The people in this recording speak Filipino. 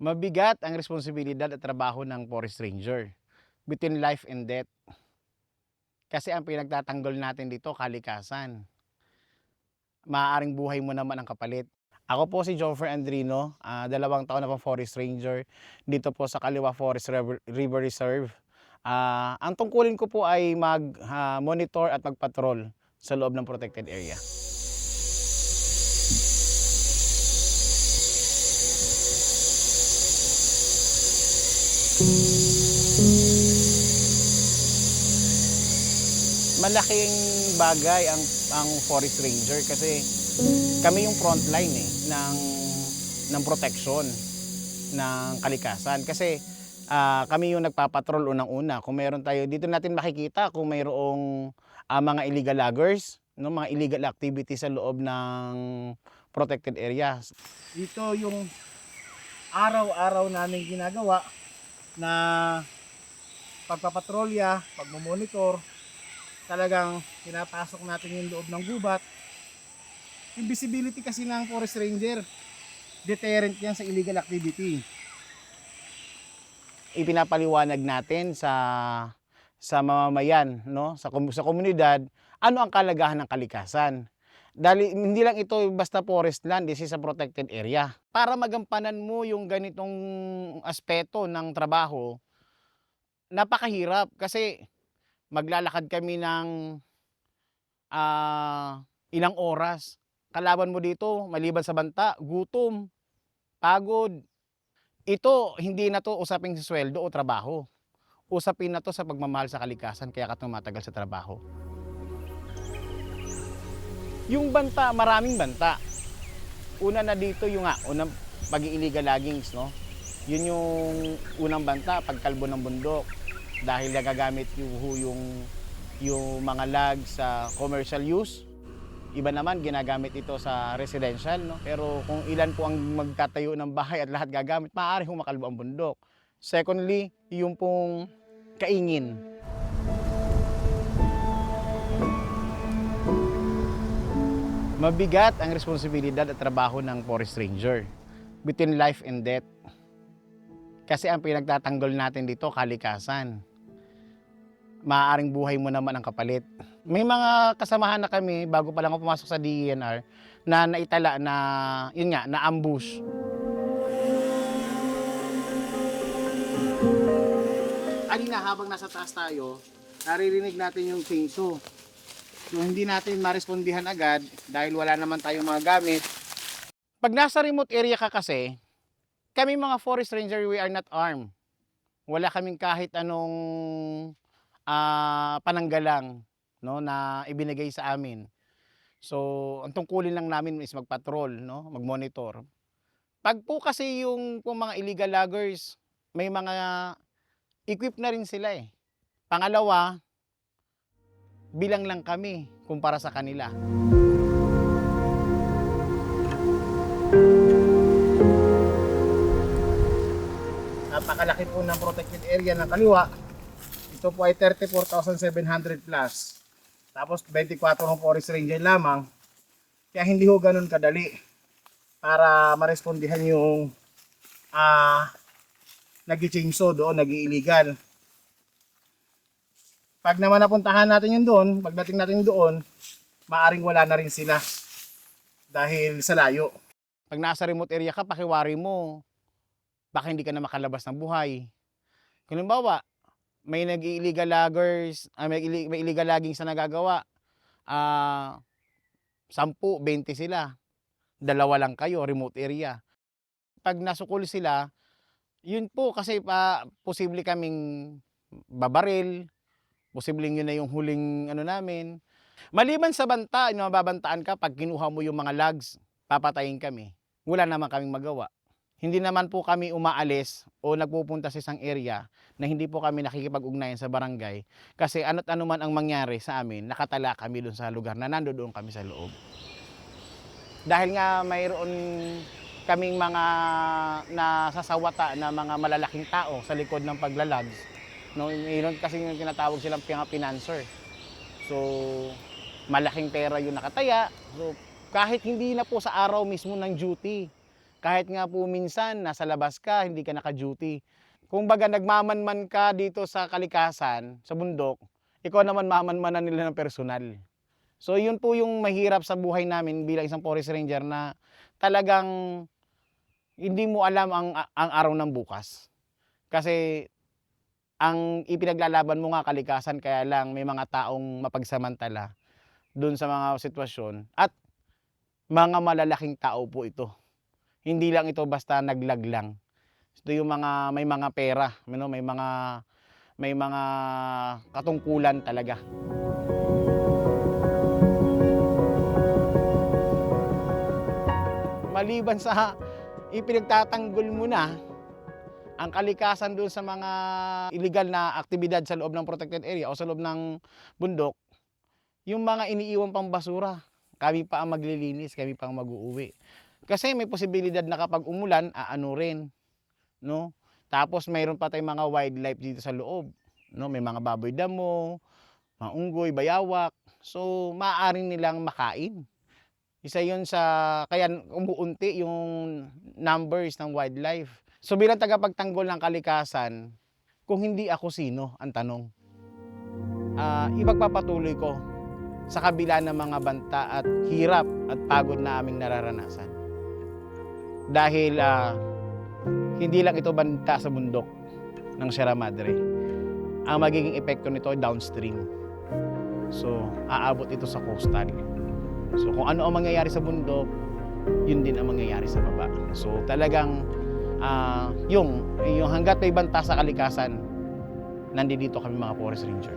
Mabigat ang responsibilidad at trabaho ng forest ranger, between life and death. Kasi ang pinagtatanggol natin dito kalikasan. Maaaring buhay mo naman ang kapalit. Ako po si Joffer Andrino, 2 taon na po forest ranger dito po sa Kaliwa Forest River Reserve. Ang tungkulin ko po ay mag-monitor at magpatrol sa loob ng protected area. Malaking bagay ang forest ranger kasi kami yung frontline ng protection ng kalikasan. Kasi kami yung nagpapatrol unang-una. Kung meron tayo, dito natin makikita kung mayroong mga illegal loggers, no, mga illegal activity sa loob ng protected areas. Dito yung araw-araw namin ginagawa na pagpapatrolya, pagmumonitor, talagang pinapasok natin yung loob ng gubat. Yung visibility kasi ng forest ranger, deterrent yan sa illegal activity. Ipinapaliwanag natin sa mamamayan, no, sa komunidad, ano ang kalagahan ng kalikasan. Dahil hindi lang ito basta forest land, this is a protected area. Para magampanan mo yung ganitong aspeto ng trabaho, napakahirap kasi maglalakad kami ng ilang oras. Kalaban mo dito, maliban sa banta, gutom, pagod. Ito, hindi na to usaping sweldo o trabaho. Usapin na to sa pagmamahal sa kalikasan, kaya ka tumatagal sa trabaho. Yung banta, maraming banta. Una na dito yung unang pag-illegal loggings, no? Yun yung unang banta, pagkalbo ng bundok. Dahil nagagamit yung mga logs sa commercial use. Iba naman ginagamit ito sa residential, no? Pero kung ilan po ang magtatayo ng bahay at lahat gagamit, maaari hong makalbo ang bundok. Secondly, yung pong kaingin. Mabigat ang responsibilidad at trabaho ng forest ranger, between life and death. Kasi ang pinagtatanggol natin dito kalikasan. Maaaring buhay mo naman ang kapalit. May mga kasamahan na kami bago pa lang ako pumasok sa DENR na naitala na, yun nga, na ambush. Kanina habang nasa taas tayo, naririnig natin yung chainsaw. So hindi natin marespondihan agad dahil wala naman tayong mga gamit. Pag nasa remote area ka kasi, kami mga forest ranger, we are not armed. Wala kaming kahit anong pananggalang, no, na ibinigay sa amin. So, ang tungkulin lang namin is magpatrol, no, magmonitor. Pag po kasi yung mga illegal loggers, may mga equip na rin sila eh. Pangalawa, bilang lang kami kumpara sa kanila. Napakalaki po ng protected area ng Kaliwa. Ito po ay 34,700 plus. Tapos 24 ng forest ranger lamang. Kaya hindi ho ganun kadali para marespondihan yung nag-chainsaw doon, nag-illegal. Pag naman napuntahan natin yun doon, pagdating natin doon, maaring wala na rin sila dahil sa layo. Pag nasa remote area ka, pakiwari mo, baka hindi ka na makalabas ng buhay. Kung halimbawa, may nag-illegal loggers, may illegal logging sa nagagawa, 10, 20 sila. Dalawa lang kayo, remote area. Pag nasukol sila, yun po kasi posible kaming babaril, posibleng yun na yung huling namin. Maliban sa banta, mababantaan ka pag kinuha mo yung mga logs, papatayin kami. Wala naman kaming magawa. Hindi naman po kami umaalis o nagpupunta sa isang area na hindi po kami nakikipag-ugnayan sa barangay kasi ano't ano man ang mangyari sa amin, nakatala kami doon sa lugar na nandoon kami sa loob. Dahil nga mayroon kaming mga nasasawata na mga malalaking tao sa likod ng paglalags. No, mayroon kasi yung tinatawag silang financer. So, malaking pera yung nakataya. So, kahit hindi na po sa araw mismo ng duty, Kahit nga po minsan nasa labas ka, hindi ka naka-duty. Kung baga nagmamanman ka dito sa kalikasan, sa bundok, ikaw naman mamanmanan nila ng personal. So yun po yung mahirap sa buhay namin bilang isang forest ranger na talagang hindi mo alam ang araw ng bukas. Kasi ang ipinaglalaban mo nga kalikasan, kaya lang may mga taong mapagsamantala dun sa mga sitwasyon at mga malalaking tao po ito. Hindi lang ito basta naglag lang. Ito yung mga may mga pera, may mga katungkulan talaga. Maliban sa ipinagtatanggol mo na ang kalikasan doon sa mga illegal na aktibidad sa loob ng protected area o sa loob ng bundok, yung mga iniiwan pang basura, kami pa ang maglilinis, kami pa ang mag-uuwi. Kasi may posibilidad na kapag umulan, aano rin, no? Tapos mayroon pa tayong mga wildlife dito sa loob, no? May mga baboy damo, mga unggoy, bayawak. So, maaaring nilang makain. Isa yun sa, kaya umuunti yung numbers ng wildlife. So bilang tagapagtanggol ng kalikasan, kung hindi ako sino, ang tanong. Ipagpapatuloy ko sa kabila ng mga banta at hirap at pagod na aming nararanasan. Dahil hindi lang ito banta sa bundok ng Sierra Madre. Ang magiging epekto nito ay downstream. So, aabot ito sa coastal. So, kung ano ang mangyayari sa bundok, yun din ang mangyayari sa baba. So, talagang yung hanggat may banta sa kalikasan, nandito kami mga forest ranger.